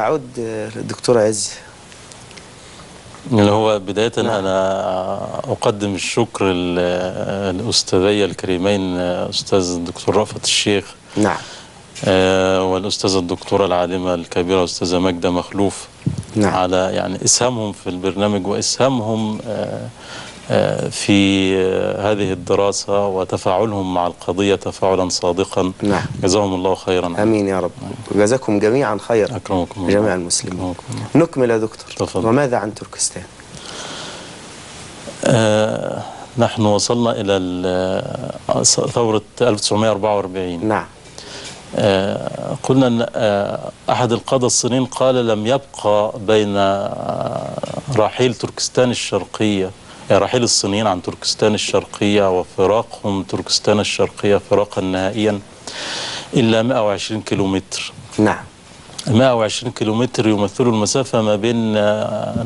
أعود للدكتور عز. اللي هو بداية نعم. أنا أقدم الشكر للأستاذي الكريمين أستاذ الدكتور رأفت الشيخ، نعم. والأستاذة الدكتورة العالمة الكبيرة أستاذة ماجدة مخلوف، نعم. على يعني إسهامهم في البرنامج وإسهامهم في هذه الدراسة وتفاعلهم مع القضية تفاعلا صادقا. نعم. جزاهم الله خيرا. آمين يا رب. وجزاكم جميعا خير. أكرمكم الله. جميع المسلمين. أكرمكم الله. نكمل يا دكتور. تفضل. وماذا عن تركستان؟ نحن وصلنا إلى ثورة 1944. نعم. قلنا أن أحد القادة الصينيين قال لم يبقى بين رحيل تركستان الشرقية، رحيل الصينيين عن تركستان الشرقية وفراقهم تركستان الشرقية فراقا نهائيا إلا 120 كيلومتر. نعم. 120 كيلومتر يمثلوا المسافة ما بين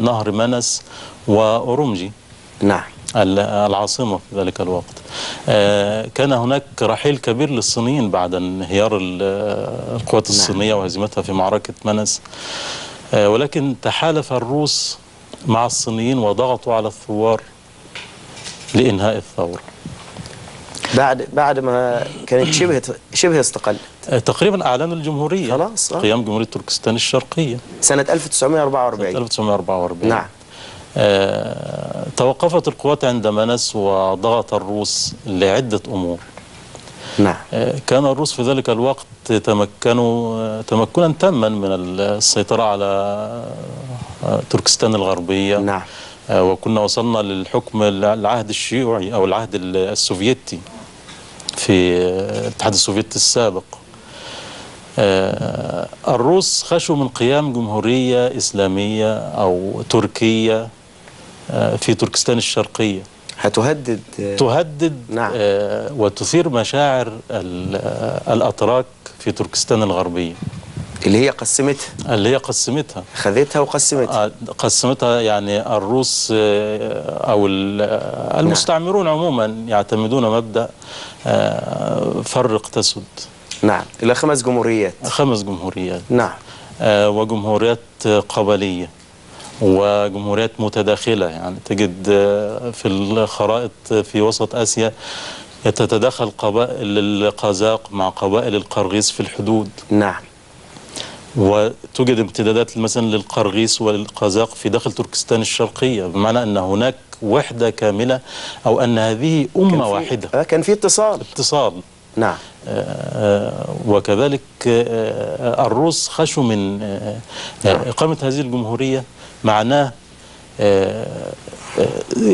نهر منس وأورمجي. نعم. العاصمة في ذلك الوقت. كان هناك رحيل كبير للصينيين بعد انهيار القوات الصينية وهزيمتها في معركة منس، ولكن تحالف الروس مع الصينيين وضغطوا على الثوار لإنهاء الثورة. بعد ما كانت شبه استقلت تقريبا أعلنوا الجمهورية، خلاص. قيام جمهورية تركستان الشرقية سنة 1944. 1944. نعم. توقفت القوات عند منس وضغط الروس لعدة أمور. نعم. كان الروس في ذلك الوقت تمكنوا تمكنا تاما من السيطرة على تركستان الغربية. نعم. وكنا وصلنا للحكم العهد الشيوعي أو العهد السوفيتي في الاتحاد السوفيتي السابق. الروس خشوا من قيام جمهورية إسلامية أو تركية في تركستان الشرقية تهدد. نعم. وتثير مشاعر الأتراك في تركستان الغربية اللي هي قسمتها خذتها وقسمتها. قسمتها. يعني الروس أو المستعمرون عموما يعتمدون مبدأ فرق تسد. نعم. إلى 5 جمهوريات. 5 جمهوريات. نعم. وجمهوريات قبلية وجمهوريات متداخلة. يعني تجد في الخرائط في وسط آسيا تتداخل قبائل القازاق مع قبائل القرغيز في الحدود. نعم. وتوجد امتدادات مثلا للقرغيز والقازاق في داخل تركستان الشرقية، بمعنى أن هناك وحدة كاملة أو أن هذه أمة واحدة. كان في اتصال. نعم. وكذلك الروس خشوا من إقامة هذه الجمهورية، معناه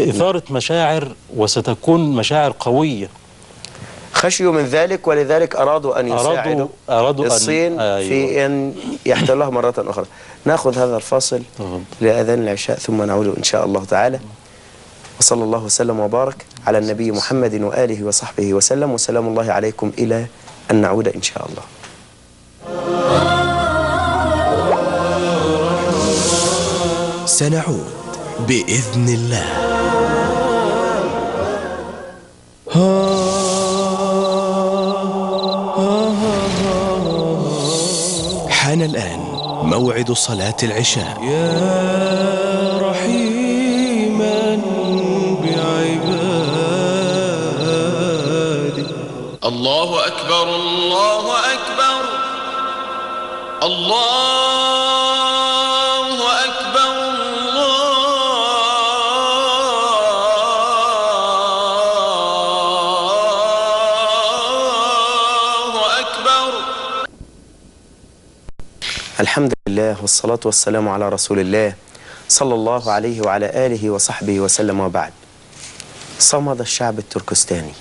إثارة مشاعر وستكون مشاعر قوية. خشيوا من ذلك، ولذلك أرادوا أن يساعدوا الصين في أن يحتلوها مرة أخرى. نأخذ هذا الفاصل لأذان العشاء ثم نعود إن شاء الله تعالى. وصلى الله وسلم وبارك على النبي محمد وآله وصحبه وسلم، وسلام الله عليكم إلى أن نعود إن شاء الله. سنعود بإذن الله. حان الآن موعد صلاة العشاء. يا رحيما بعبادي. الله أكبر الله أكبر الله أكبر الله أكبر. الحمد لله والصلاة والسلام على رسول الله صلى الله عليه وعلى آله وصحبه وسلم، وبعد. صمد الشعب التركستاني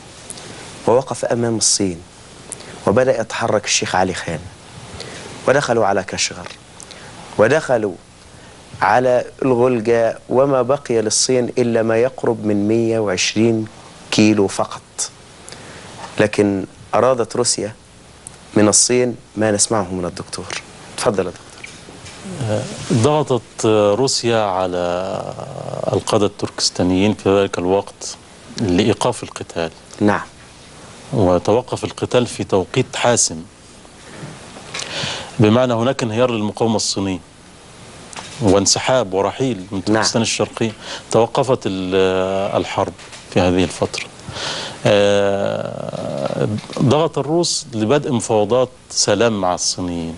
ووقف أمام الصين، وبدأ يتحرك الشيخ علي خان، ودخلوا على كشغر، ودخلوا على الغولجا، وما بقي للصين إلا ما يقرب من 120 كيلو فقط. لكن أرادت روسيا من الصين ما نسمعه من الدكتور. تفضل يا دكتور. ضغطت روسيا على القادة التركستانيين في ذلك الوقت لإيقاف القتال. نعم. وتوقف القتال في توقيت حاسم. بمعنى هناك انهيار للمقاومة الصينية وانسحاب ورحيل من تركستان الشرقية. توقفت الحرب في هذه الفترة. ضغط الروس لبدء مفاوضات سلام مع الصينيين،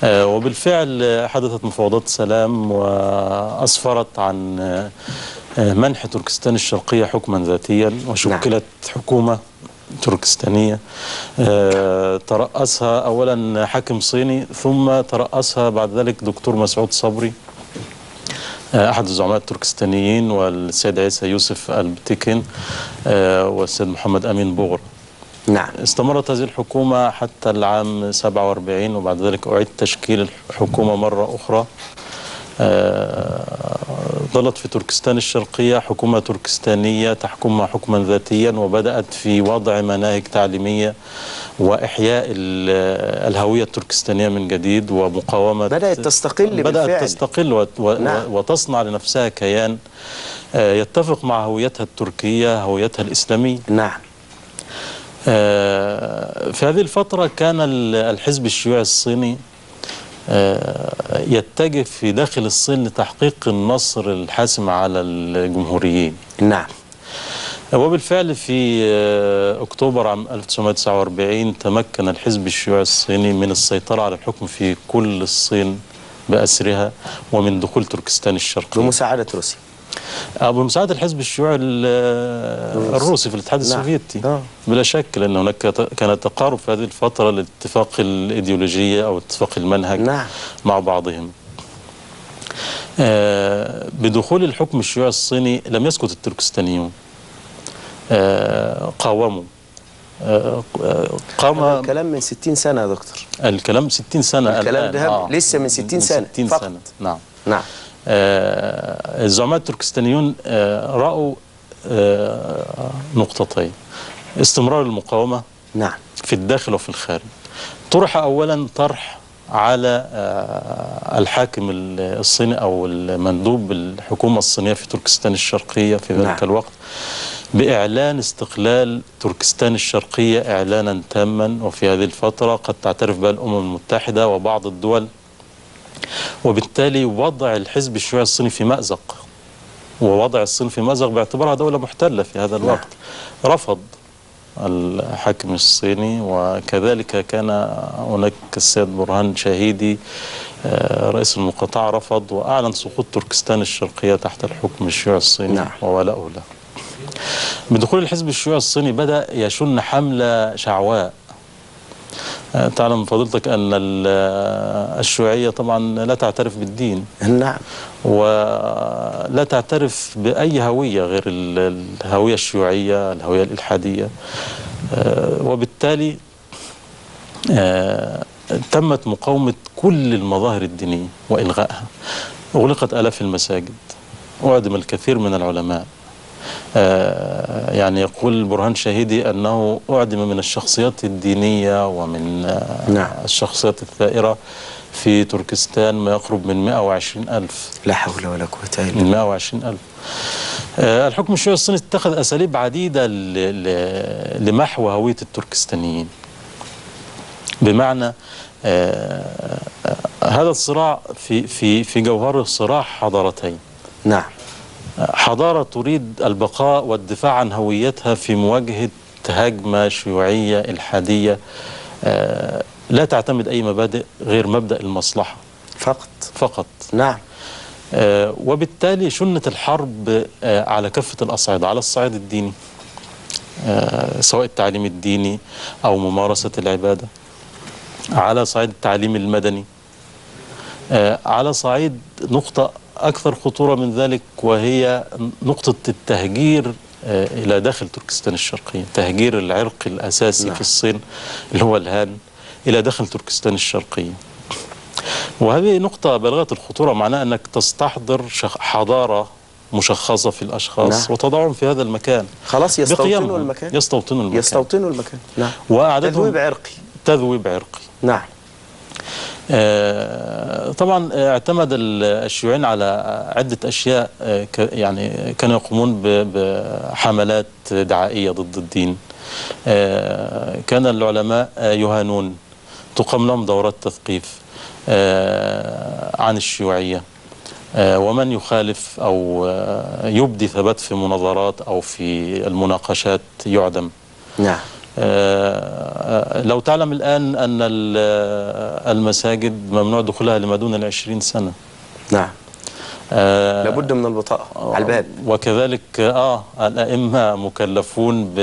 وبالفعل حدثت مفاوضات سلام وأسفرت عن منح تركستان الشرقية حكما ذاتيا، وشكلت حكومة تركستانية ترأسها أولا حاكم صيني، ثم ترأسها بعد ذلك دكتور مسعود صبري أحد الزعماء التركستانيين، والسيد عيسى يوسف البتيكين، والسيد محمد أمين بوغر. نعم. استمرت هذه الحكومة حتى العام 47، وبعد ذلك أعيد تشكيل الحكومة مرة أخرى. ظلت في تركستان الشرقية حكومة تركستانية تحكمها حكما ذاتيا، وبدأت في وضع مناهج تعليمية وإحياء الهوية التركستانية من جديد، ومقاومة. بدأت تستقل بدأت تستقل نعم. وتصنع لنفسها كيان يتفق مع هويتها التركية، هويتها الإسلامية. نعم. في هذه الفترة كان الحزب الشيوعي الصيني يتجه في داخل الصين لتحقيق النصر الحاسم على الجمهوريين. نعم. وبالفعل في أكتوبر عام 1949 تمكن الحزب الشيوعي الصيني من السيطرة على الحكم في كل الصين بأسرها، ومن دخول تركستان الشرقية بمساعدة روسيا، بمساعدة الحزب الشيوعي الروسي في الاتحاد السوفيتي. بلا شك، لأن هناك كان تقارب في هذه الفترة لاتفاق الإيديولوجية أو اتفاق المنهج. نعم. مع بعضهم. بدخول الحكم الشيوعي الصيني لم يسكت التركستانيون، قاوموا. قام الكلام من 60 سنة يا دكتور. الكلام 60 سنة الكلام ده لسه من 60 سنة 60 فقط. سنة. نعم. نعم. الزعماء التركستانيون رأوا نقطتين: استمرار المقاومة نعم في الداخل وفي الخارج. طرح أولا طرح على الحاكم الصيني أو المندوب الحكومة الصينية في تركستان الشرقية في ذلك الوقت بإعلان استقلال تركستان الشرقية إعلانا تاما، وفي هذه الفترة قد تعترف بها الأمم المتحدة وبعض الدول، وبالتالي وضع الحزب الشيوعي الصيني في مأزق، ووضع الصين في مأزق باعتبارها دولة محتلة في هذا الوقت. رفض الحاكم الصيني، وكذلك كان هناك السيد برهان شاهيدي رئيس المقاطعة رفض، وأعلن سقوط تركستان الشرقية تحت الحكم الشيوعي الصيني وولاءه له. بدخول الحزب الشيوعي الصيني بدأ يشن حملة شعواء. تعلم فضيلتك أن الشيوعية طبعا لا تعترف بالدين. نعم. ولا تعترف بأي هوية غير الهوية الشيوعية، الهوية الإلحادية. وبالتالي تمت مقاومة كل المظاهر الدينية وإلغائها. أغلقت آلاف المساجد، أعدم الكثير من العلماء. يعني يقول برهان شاهيدي أنه أعدم من الشخصيات الدينية ومن الشخصيات الثائرة في تركستان ما يقرب من 120,000. لا حول ولا قوة إلا بالله. 120,000. الحكم الشيوعي الصيني اتخذ أساليب عديدة لمحو هوية التركستانيين. بمعنى هذا الصراع في جوهره صراع حضارتين. نعم. حضارة تريد البقاء والدفاع عن هويتها في مواجهة هجمة شيوعية إلحادية لا تعتمد أي مبادئ غير مبدأ المصلحة فقط. نعم. وبالتالي شنت الحرب على كافة الأصعدة، على الصعيد الديني سواء التعليم الديني أو ممارسة العبادة، على صعيد التعليم المدني، على صعيد نقطة أكثر خطورة من ذلك، وهي نقطة التهجير إلى داخل تركستان الشرقية، تهجير العرق الأساسي في الصين اللي هو الهان إلى داخل تركستان الشرقية. وهذه نقطة بالغة الخطورة، معناها أنك تستحضر حضارة مشخصة في الأشخاص وتضعهم في هذا المكان. خلاص يستوطنوا المكان. يستوطنوا المكان. نعم. وأعدادهم تذويب عرقي. نعم. طبعا اعتمد الشيوعيين على عدة أشياء، يعني كانوا يقومون بحملات دعائية ضد الدين. كان العلماء يهانون تقام لهم دورات تثقيف عن الشيوعية، ومن يخالف أو يبدي ثبات في مناظرات أو في المناقشات يعدم. نعم. لو تعلم الآن أن المساجد ممنوع دخولها لما دون 20 سنة. نعم. لابد من البطاقة على الباب. وكذلك الأئمة مكلفون